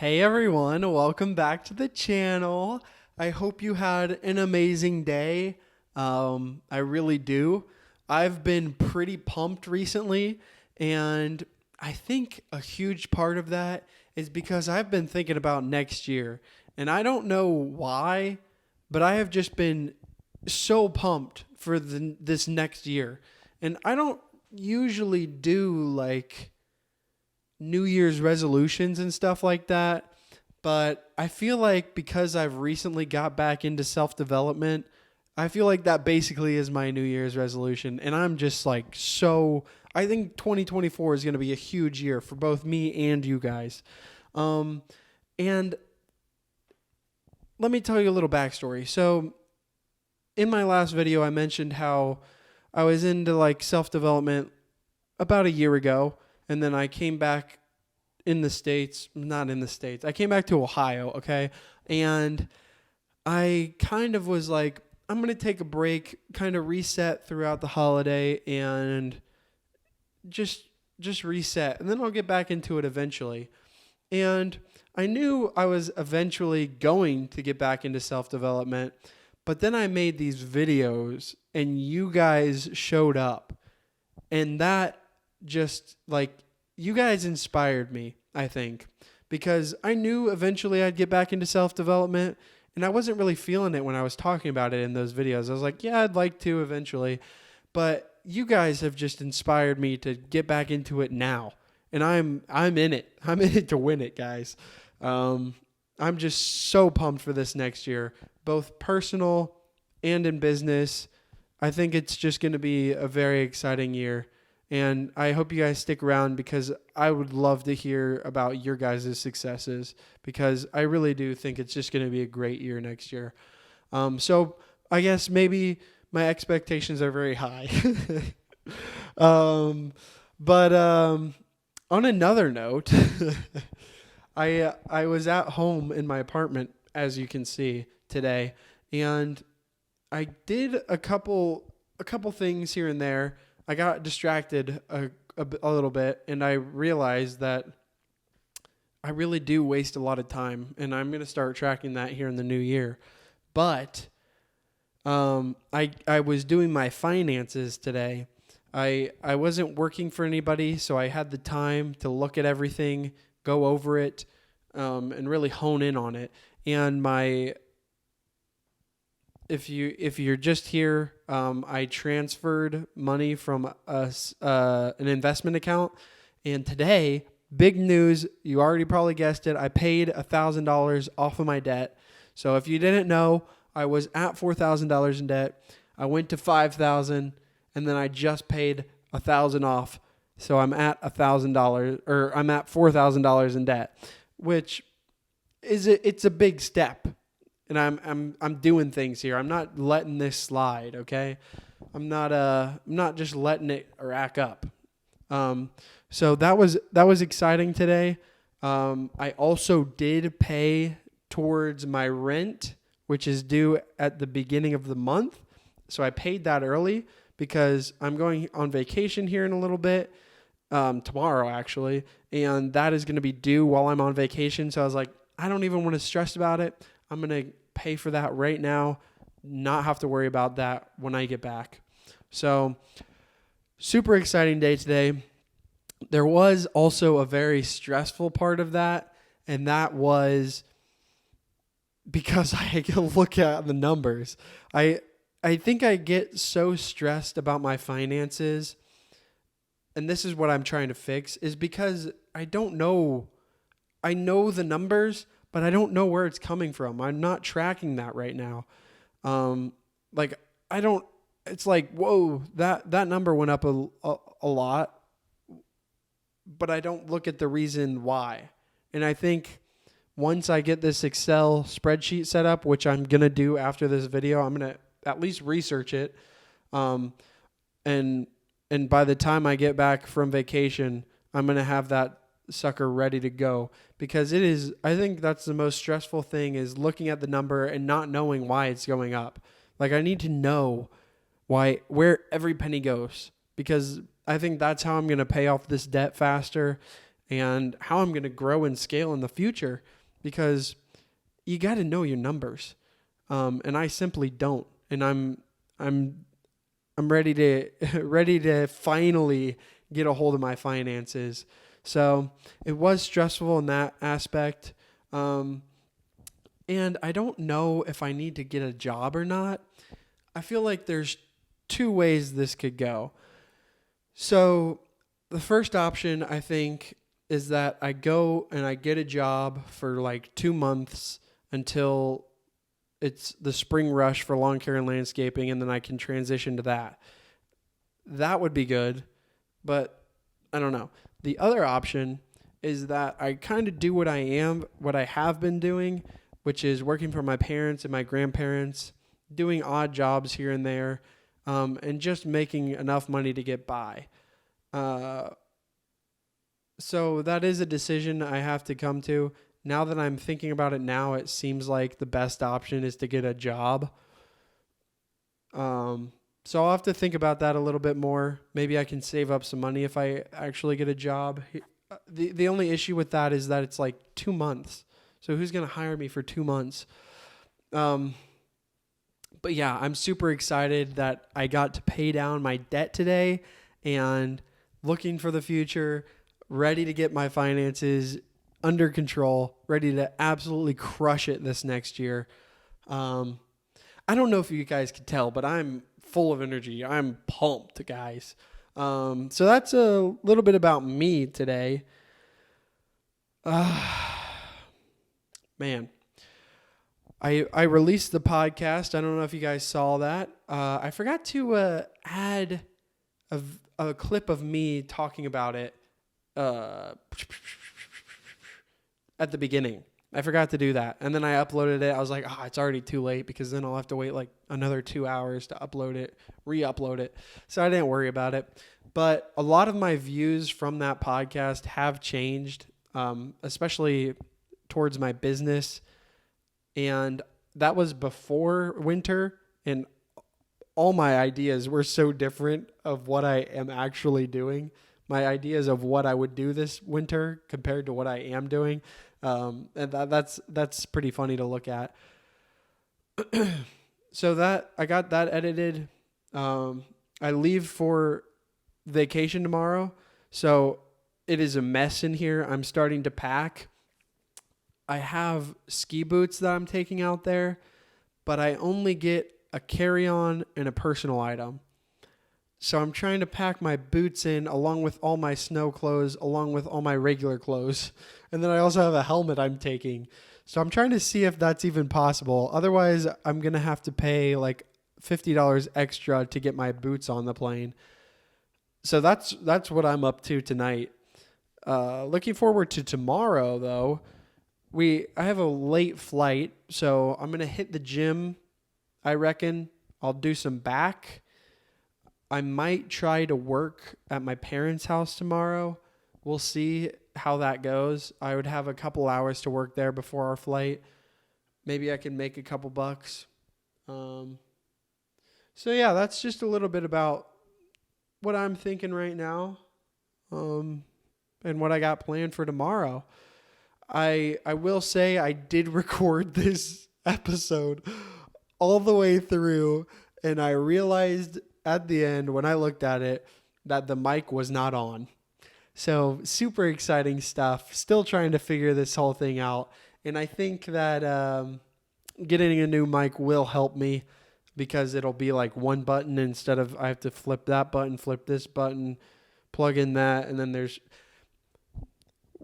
Hey everyone, welcome back to the channel. I hope you had an amazing day. I really do. I've been pretty pumped recently, and I think a huge part of that is because I've been thinking about next year. And I don't know why, but I have just been so pumped for this next year. And I don't usually do like New Year's resolutions and stuff like that. But I feel like because I've recently got back into self development, I feel like that basically is my New Year's resolution. And I'm just like I think 2024 is going to be a huge year for both me and you guys. And let me tell you a little backstory. So, in my last video, I mentioned how I was into like self development about a year ago. And then I came back in the States, not in the States. I came back to Ohio, okay? And I kind of was like, I'm going to take a break, kind of reset throughout the holiday and just reset. And then I'll get back into it eventually. And I knew I was eventually going to get back into self-development, but then I made these videos and you guys showed up. And that just like you guys inspired me, I think, because I knew eventually I'd get back into self-development, and I wasn't really feeling it when I was talking about it in those videos. I was like, yeah, I'd like to eventually, but you guys have just inspired me to get back into it now, and I'm in it. I'm in it to win it, guys. I'm just so pumped for this next year, both personal and in business. I think it's just going to be a very exciting year. And I hope you guys stick around because I would love to hear about your guys' successes because I really do think it's just going to be a great year next year. So I guess maybe my expectations are very high. But on another note, I was at home in my apartment, as you can see today, and I did a couple things here and there. I got distracted a little bit, and I realized that I really do waste a lot of time, and I'm going to start tracking that here in the new year. But I was doing my finances today. I wasn't working for anybody, so I had the time to look at everything, go over it, and really hone in on it. And if you're just here, I transferred money from an investment account, and today, big news, you already probably guessed it, I paid $1,000 off of my debt. So if you didn't know, I was at $4,000 in debt. I went to $5,000, and then I just paid $1,000 off. So I'm at $1,000, or I'm at $4,000 in debt, which it's a big step. And I'm doing things here. I'm not letting this slide, okay? I'm not just letting it rack up. So that was exciting today. I also did pay towards my rent, which is due at the beginning of the month. So I paid that early because I'm going on vacation here in a little bit, tomorrow actually, and that is going to be due while I'm on vacation. So I was like, I don't even want to stress about it. I'm going to pay for that right now, not have to worry about that when I get back. So, super exciting day today. There was also a very stressful part of that, and that was because I had to look at the numbers. I think I get so stressed about my finances, and this is what I'm trying to fix, is because I don't know. I know the numbers, but I don't know where it's coming from. I'm not tracking that right now. It's like, whoa, that number went up a lot, but I don't look at the reason why. And I think once I get this Excel spreadsheet set up, which I'm going to do after this video, I'm going to at least research it. And by the time I get back from vacation, I'm going to have that sucker ready to go, because I think that's the most stressful thing, is looking at the number and not knowing why it's going up. Like, I need to know where every penny goes, because I think that's how I'm going to pay off this debt faster. and how I'm going to grow and scale in the future, because you got to know your numbers. And I simply don't. And I'm ready to ready to finally get a hold of my finances. So it was stressful in that aspect. And I don't know if I need to get a job or not. I feel like there's two ways this could go. So the first option, I think, is that I go and I get a job for like 2 months until it's the spring rush for lawn care and landscaping, and then I can transition to that. That would be good, but I don't know. The other option is that I kind of do what I have been doing, which is working for my parents and my grandparents, doing odd jobs here and there, and just making enough money to get by. So that is a decision I have to come to. Now that I'm thinking about it now, it seems like the best option is to get a job. So I'll have to think about that a little bit more. Maybe I can save up some money if I actually get a job. The only issue with that is that it's like 2 months. So who's going to hire me for 2 months? But yeah, I'm super excited that I got to pay down my debt today and looking for the future, ready to get my finances under control, ready to absolutely crush it this next year. I don't know if you guys can tell, but I'm full of energy. I'm pumped, guys. So that's a little bit about me today. Man, I released the podcast. I don't know if you guys saw that. I forgot to add a clip of me talking about it at the beginning. I forgot to do that. And then I uploaded it. I was like, it's already too late, because then I'll have to wait like another 2 hours to upload it, re-upload it. So I didn't worry about it. But a lot of my views from that podcast have changed, especially towards my business. And that was before winter, and all my ideas were so different of what I am actually doing. My ideas of what I would do this winter compared to what I am doing. And that's pretty funny to look at. So that I got that edited. I leave for vacation tomorrow, so it is a mess in here. I'm starting to pack. I have ski boots that I'm taking out there, but I only get a carry-on and a personal item. So I'm trying to pack my boots in along with all my snow clothes, along with all my regular clothes. And then I also have a helmet I'm taking. So I'm trying to see if that's even possible. Otherwise, I'm going to have to pay like $50 extra to get my boots on the plane. So that's what I'm up to tonight. Looking forward to tomorrow, though. I have a late flight, so I'm going to hit the gym, I reckon. I'll do some back. I might try to work at my parents' house tomorrow. We'll see how that goes. I would have a couple hours to work there before our flight. Maybe I can make a couple bucks. So yeah, that's just a little bit about what I'm thinking right now, and what I got planned for tomorrow. I will say I did record this episode all the way through, and I realized at the end when I looked at it that the mic was not on. So super exciting stuff. Still trying to figure this whole thing out. And I think that getting a new mic will help me, because it'll be like one button instead of I have to flip that button, flip this button, plug in that. And then there's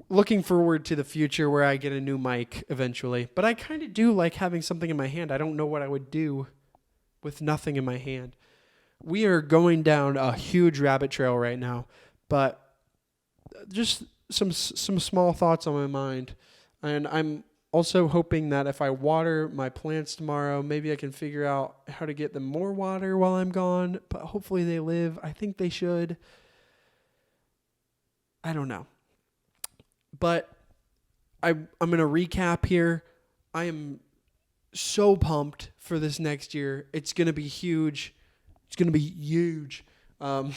looking forward to the future where I get a new mic eventually. But I kind of do like having something in my hand. I don't know what I would do with nothing in my hand. We are going down a huge rabbit trail right now, but just some small thoughts on my mind. And I'm also hoping that if I water my plants tomorrow, maybe I can figure out how to get them more water while I'm gone, but hopefully they live. I think they should. I don't know. But I'm going to recap here. I am so pumped for this next year. It's going to be huge. It's going to be huge. I'm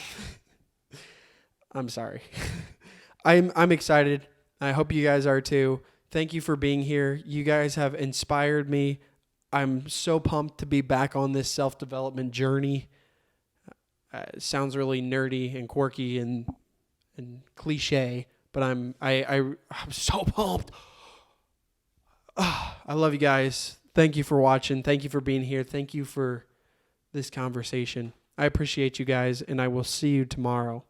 sorry. I'm excited. I hope you guys are too. Thank you for being here. You guys have inspired me. I'm so pumped to be back on this self-development journey. It sounds really nerdy and quirky and cliche, but I'm so pumped. I love you guys. Thank you for watching. Thank you for being here. Thank you for this conversation. I appreciate you guys, and I will see you tomorrow.